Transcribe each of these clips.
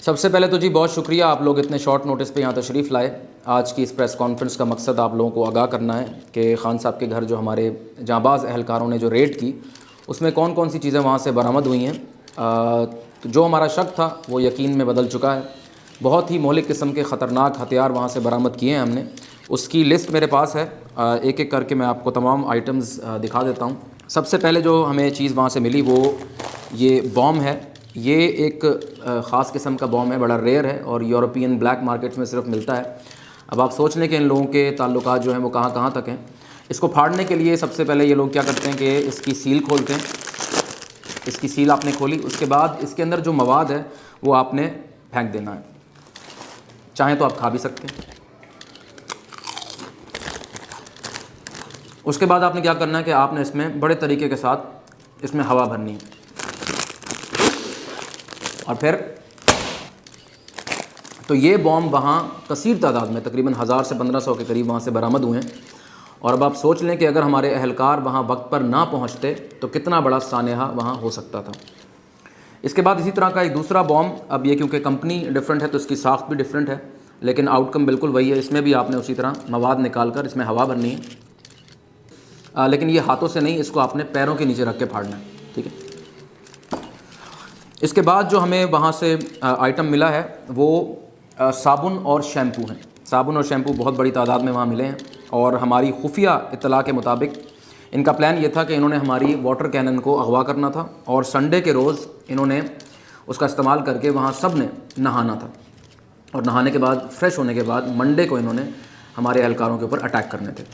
सबसे पहले तो जी बहुत शुक्रिया, आप लोग इतने शॉर्ट नोटिस पे यहाँ तशरीफ़ लाए। आज की इस प्रेस कॉन्फ्रेंस का मकसद आप लोगों को आगाह करना है कि ख़ान साहब के घर जो हमारे जांबाज़ अहलकारों ने जो रेड की उसमें कौन कौन सी चीज़ें वहाँ से बरामद हुई हैं। तो जो हमारा शक था वो यकीन में बदल चुका है। बहुत ही मौलिक किस्म के ख़तरनाक हथियार वहाँ से बरामद किए हैं हमने। उसकी लिस्ट मेरे पास है, एक एक करके मैं आपको तमाम आइटम्स दिखा देता हूँ। सबसे पहले जो हमें चीज़ वहाँ से मिली वो ये बॉम्ब है। ये एक ख़ास किस्म का बॉम्ब है, बड़ा रेयर है और यूरोपियन ब्लैक मार्केट्स में सिर्फ मिलता है। अब आप सोच लें कि इन लोगों के ताल्लुकात जो हैं वो कहाँ कहाँ तक हैं। इसको फाड़ने के लिए सबसे पहले ये लोग क्या करते हैं कि इसकी सील खोलते हैं। इसकी सील आपने खोली, उसके बाद इसके अंदर जो मवाद है वो आपने फेंक देना है। चाहें तो आप खा भी सकते हैं। उसके बाद आपने क्या करना है कि आपने इसमें बड़े तरीके के साथ इसमें हवा भरनी है और फिर तो ये बॉम्ब वहाँ कसीर तादाद में तकरीबन 1000 से 1500 के करीब वहाँ से बरामद हुए हैं। और अब आप सोच लें कि अगर हमारे अहलकार वहाँ वक्त पर ना पहुँचते तो कितना बड़ा सानेहा वहाँ हो सकता था। इसके बाद इसी तरह का एक दूसरा बॉम्ब, अब ये क्योंकि कंपनी डिफरेंट है तो इसकी साख्त भी डिफरेंट है, लेकिन आउटकम बिल्कुल वही है। इसमें भी आपने उसी तरह मवाद निकाल कर इसमें हवा भरनी है, लेकिन ये हाथों से नहीं, इसको आपने पैरों के नीचे रख के फाड़ना है, ठीक है। इसके बाद जो हमें वहाँ से आइटम मिला है वो साबुन और शैम्पू हैं। साबुन और शैम्पू बहुत बड़ी तादाद में वहाँ मिले हैं और हमारी खुफिया इत्तला के मुताबिक इनका प्लान ये था कि इन्होंने हमारी वाटर कैनन को अगवा करना था और संडे के रोज़ इन्होंने उसका इस्तेमाल करके वहाँ सब ने नहाना था और नहाने के बाद फ्रेश होने के बाद मंडे को इन्होंने हमारे एहलकारों के ऊपर अटैक करने थे।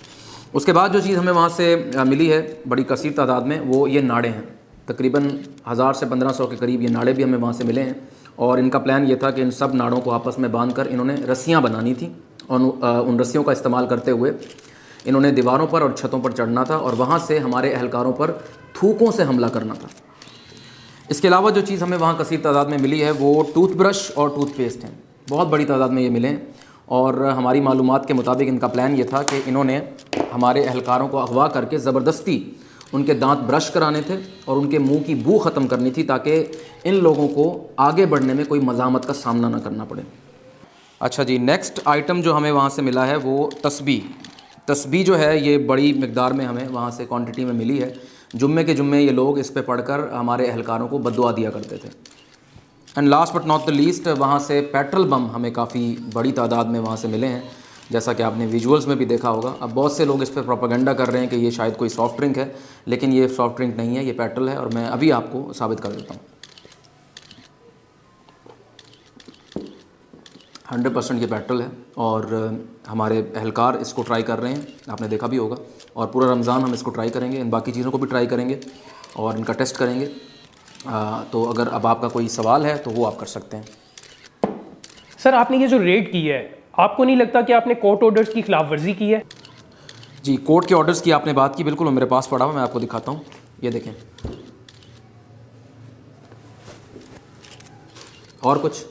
उसके बाद जो चीज़ हमें वहाँ से मिली है बड़ी कसीर तादाद में वो ये नाड़े हैं। तकरीबन 1000 से 1500 के करीब ये नाड़े भी हमें वहाँ से मिले हैं और इनका प्लान ये था कि इन सब नाड़ों को आपस में बांध कर इन्होंने रस्सियाँ बनानी थी और उन रस्सियों का इस्तेमाल करते हुए इन्होंने दीवारों पर और छतों पर चढ़ना था और वहाँ से हमारे अहलकारों पर थूकों से हमला करना था। इसके अलावा जो चीज़ हमें वहाँ कसीर तादाद में मिली है वो टूथब्रश और टूथपेस्ट हैं। बहुत बड़ी तादाद में ये मिले हैं और हमारी मालूमात के मुताबिक इनका प्लान ये था कि इन्होंने हमारे अहलकारों को अगवा करके ज़बरदस्ती उनके दांत ब्रश कराने थे और उनके मुंह की बू ख़त्म करनी थी ताकि इन लोगों को आगे बढ़ने में कोई मज़ामत का सामना ना करना पड़े। अच्छा जी, नेक्स्ट आइटम जो हमें वहाँ से मिला है वो तस्बीह जो है ये बड़ी मिकदार में हमें वहाँ से क्वांटिटी में मिली है। जुम्मे के जुम्मे ये लोग इस पे पढ़कर हमारे अहलकारों को बद्दुआ दिया करते थे। And last but not the least वहाँ से पेट्रोल बम हमें काफ़ी बड़ी तादाद में वहाँ से मिले हैं, जैसा कि आपने विजुअल्स में भी देखा होगा। अब बहुत से लोग इस पर प्रोपेगेंडा कर रहे हैं कि ये शायद कोई सॉफ्ट ड्रिंक है, लेकिन ये सॉफ्ट ड्रिंक नहीं है, ये पेट्रोल है और मैं अभी आपको साबित कर देता हूँ। 100% ये पेट्रोल है और हमारे अहलकार इसको ट्राई कर रहे हैं, आपने देखा भी होगा। और पूरा रमज़ान हम इसको ट्राई करेंगे, इन बाकी चीज़ों को भी ट्राई करेंगे और इनका टेस्ट करेंगे। तो अगर अब आपका कोई सवाल है तो वो आप कर सकते हैं। सर, आपने ये जो रेड की है, आपको नहीं लगता कि आपने कोर्ट ऑर्डर्स की खिलाफ वर्जी की है? जी, कोर्ट के ऑर्डर्स की आपने बात की, बिल्कुल वो मेरे पास पड़ा हुआ, मैं आपको दिखाता हूँ। ये देखें। और कुछ